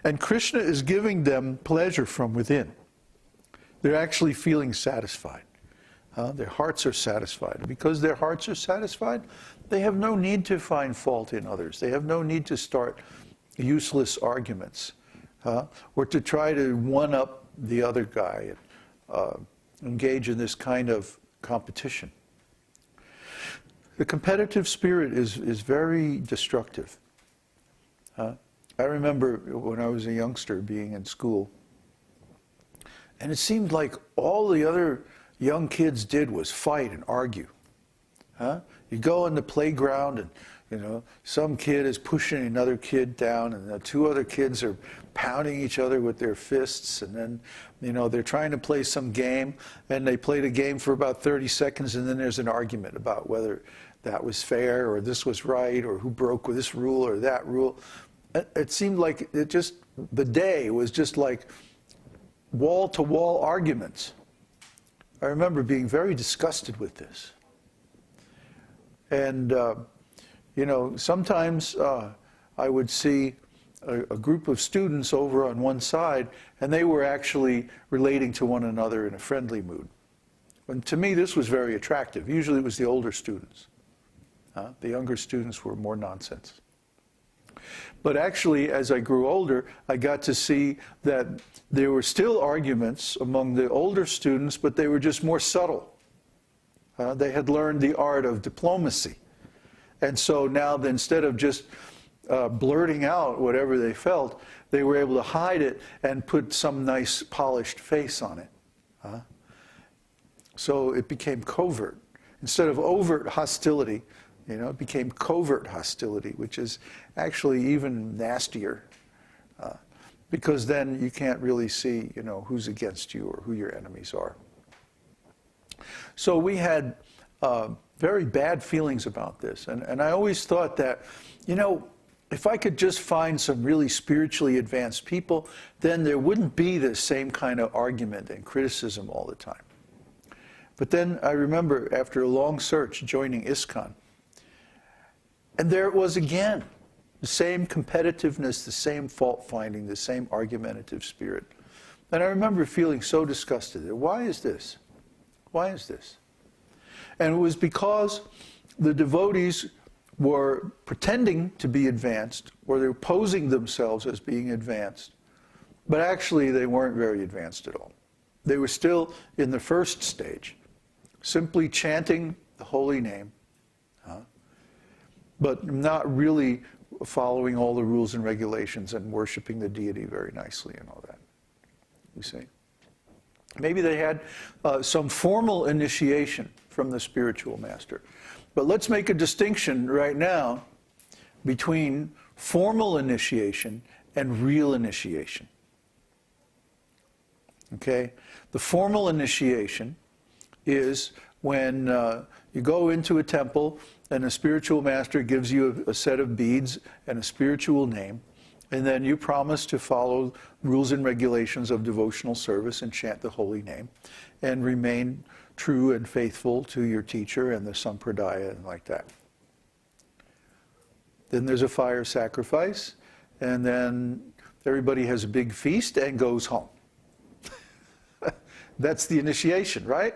And Krishna is giving them pleasure from within. They're actually feeling satisfied. Their hearts are satisfied. And because their hearts are satisfied, they have no need to find fault in others. They have no need to start useless arguments or to try to one-up the other guy and engage in this kind of competition. The competitive spirit is very destructive. I remember when I was a youngster being in school, and it seemed like all the other young kids did was fight and argue. You go in the playground and, you know, some kid is pushing another kid down, and the two other kids are pounding each other with their fists, and then, you know, they're trying to play some game, and they play the game for about 30 seconds, and then there's an argument about whether that was fair, or this was right, or who broke this rule or that rule. It seemed like the day was just like wall-to-wall arguments. I remember being very disgusted with this. And, you know, sometimes I would see a group of students over on one side, and they were actually relating to one another in a friendly mood. And to me, this was very attractive. Usually it was the older students. The younger students were more nonsense. But actually, as I grew older, I got to see that there were still arguments among the older students, but they were just more subtle. They had learned the art of diplomacy. And so now, instead of just blurting out whatever they felt, they were able to hide it and put some nice polished face on it. So it became covert. Instead of overt hostility, you know, it became covert hostility, which is actually even nastier, because then you can't really see, you know, who's against you or who your enemies are. So we had very bad feelings about this, and I always thought that, you know, if I could just find some really spiritually advanced people, then there wouldn't be the same kind of argument and criticism all the time. But then I remember, after a long search, joining ISKCON. And there it was again, the same competitiveness, the same fault-finding, the same argumentative spirit. And I remember feeling so disgusted. Why is this? Why is this? And it was because the devotees were pretending to be advanced, or they were posing themselves as being advanced, but actually they weren't very advanced at all. They were still in the first stage, simply chanting the holy name, but not really following all the rules and regulations and worshiping the deity very nicely and all that, you see. Maybe they had some formal initiation from the spiritual master. But let's make a distinction right now between formal initiation and real initiation. Okay? The formal initiation is when you go into a temple and a spiritual master gives you a set of beads and a spiritual name, and then you promise to follow rules and regulations of devotional service and chant the holy name and remain true and faithful to your teacher and the sampradaya and like that. Then there's a fire sacrifice, and then everybody has a big feast and goes home. That's the initiation, right?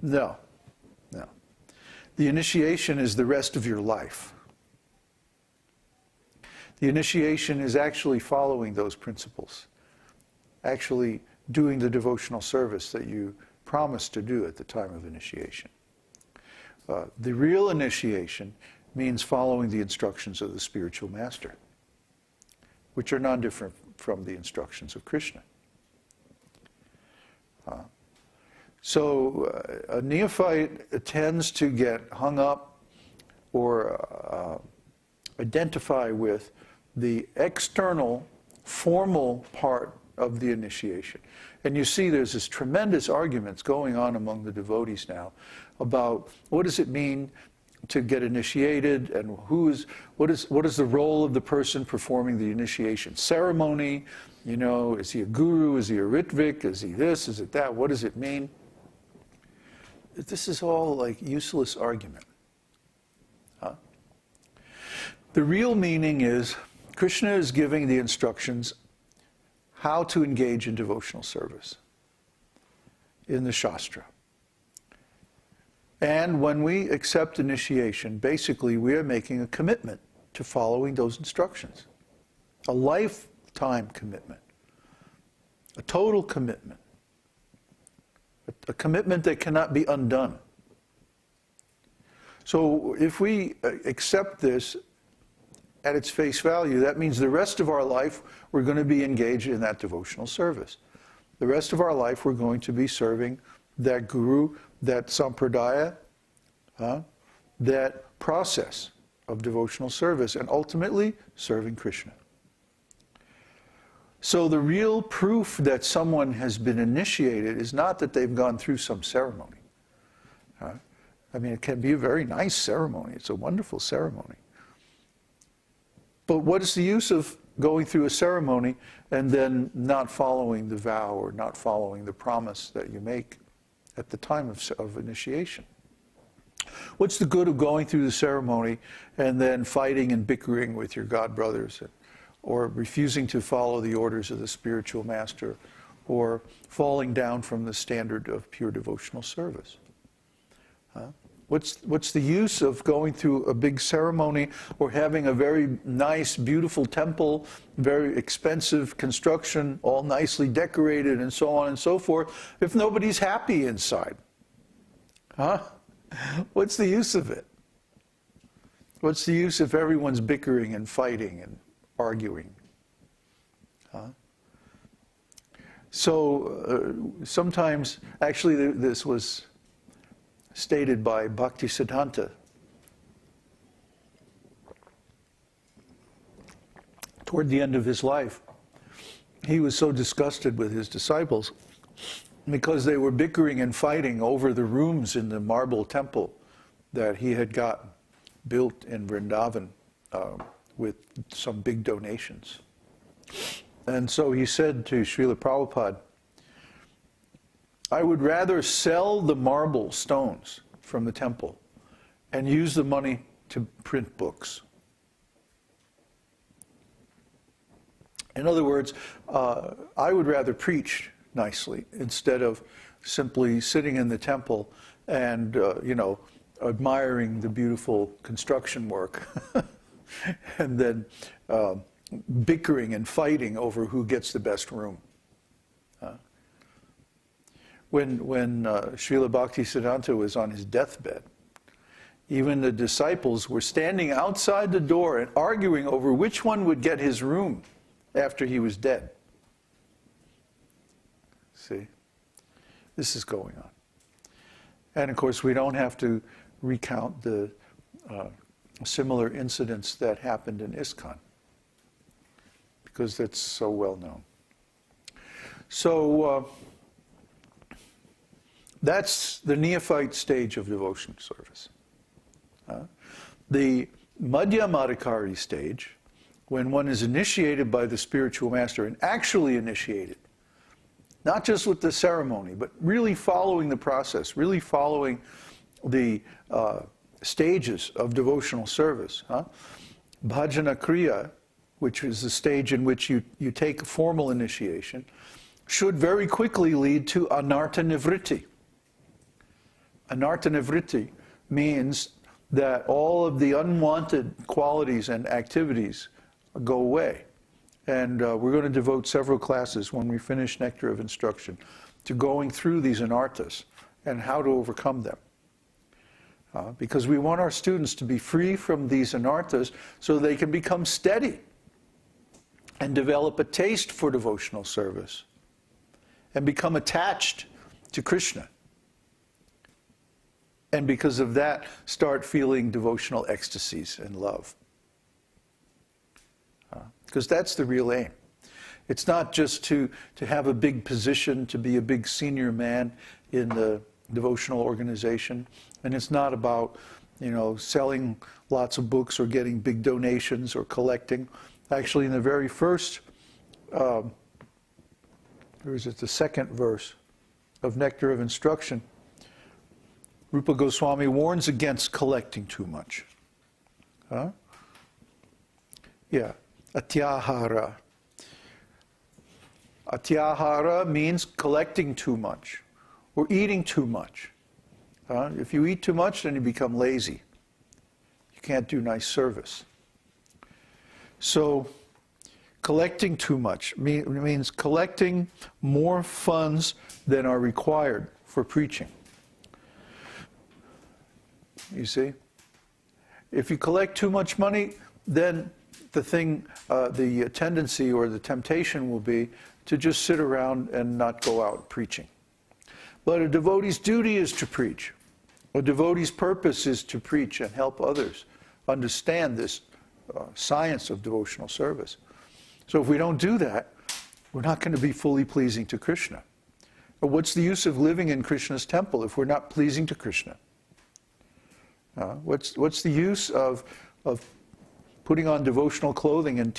No, no. The initiation is the rest of your life. The initiation is actually following those principles, actually doing the devotional service that you promised to do at the time of initiation. The real initiation means following the instructions of the spiritual master, which are non-different from the instructions of Krishna. So a neophyte tends to get hung up or identify with the external, formal part of the initiation. And you see there's this tremendous arguments going on among the devotees now about what does it mean to get initiated, and what is the role of the person performing the initiation ceremony. You know, is he a guru, is he a ritvik, is he this, is it that, what does it mean? This is all like useless argument. The real meaning is Krishna is giving the instructions how to engage in devotional service in the Shastra. And when we accept initiation, basically we are making a commitment to following those instructions. A lifetime commitment. A total commitment. A commitment that cannot be undone. So if we accept this at its face value, that means the rest of our life we're going to be engaged in that devotional service. The rest of our life we're going to be serving that guru, that sampradaya, that process of devotional service, and ultimately serving Krishna. So the real proof that someone has been initiated is not that they've gone through some ceremony. I mean, it can be a very nice ceremony. It's a wonderful ceremony. But what is the use of going through a ceremony and then not following the vow or not following the promise that you make at the time of initiation? What's the good of going through the ceremony and then fighting and bickering with your god brothers, or refusing to follow the orders of the spiritual master, or falling down from the standard of pure devotional service? What's the use of going through a big ceremony or having a very nice, beautiful temple, very expensive construction, all nicely decorated and so on and so forth, if nobody's happy inside? What's the use of it? What's the use if everyone's bickering and fighting and arguing? So sometimes, actually this was stated by Bhaktisiddhanta. Toward the end of his life, he was so disgusted with his disciples because they were bickering and fighting over the rooms in the marble temple that he had got built in Vrindavan with some big donations. And so he said to Srila Prabhupada, I would rather sell the marble stones from the temple and use the money to print books. In other words, I would rather preach nicely instead of simply sitting in the temple and, admiring the beautiful construction work and then bickering and fighting over who gets the best room. When Srila Bhaktisiddhanta was on his deathbed, even the disciples were standing outside the door and arguing over which one would get his room after he was dead. See, this is going on. And of course, we don't have to recount the similar incidents that happened in ISKCON, because that's so well known. So that's the neophyte stage of devotional service. The madhyamadhikari stage, when one is initiated by the spiritual master and actually initiated, not just with the ceremony, but really following the process, really following the stages of devotional service. Bhajana kriya, which is the stage in which you take a formal initiation, should very quickly lead to anartha nivritti. Anartha nivritti means that all of the unwanted qualities and activities go away. And we're going to devote several classes when we finish Nectar of Instruction to going through these anarthas and how to overcome them. Because we want our students to be free from these anarthas so they can become steady and develop a taste for devotional service and become attached to Krishna. And because of that, start feeling devotional ecstasies and love. Because that's the real aim. It's not just to have a big position, to be a big senior man in the devotional organization. And it's not about, selling lots of books or getting big donations or collecting. Actually, in the very first, the second verse of Nectar of Instruction, Rupa Goswami warns against collecting too much. atyahara. Atyahara means collecting too much or eating too much. If you eat too much, then you become lazy. You can't do nice service. So, collecting too much means collecting more funds than are required for preaching. You see? If you collect too much money, then the tendency or the temptation will be to just sit around and not go out preaching. But a devotee's duty is to preach. A devotee's purpose is to preach and help others understand this science of devotional service. So if we don't do that, we're not going to be fully pleasing to Krishna. But what's the use of living in Krishna's temple if we're not pleasing to Krishna? What's the use of putting on devotional clothing and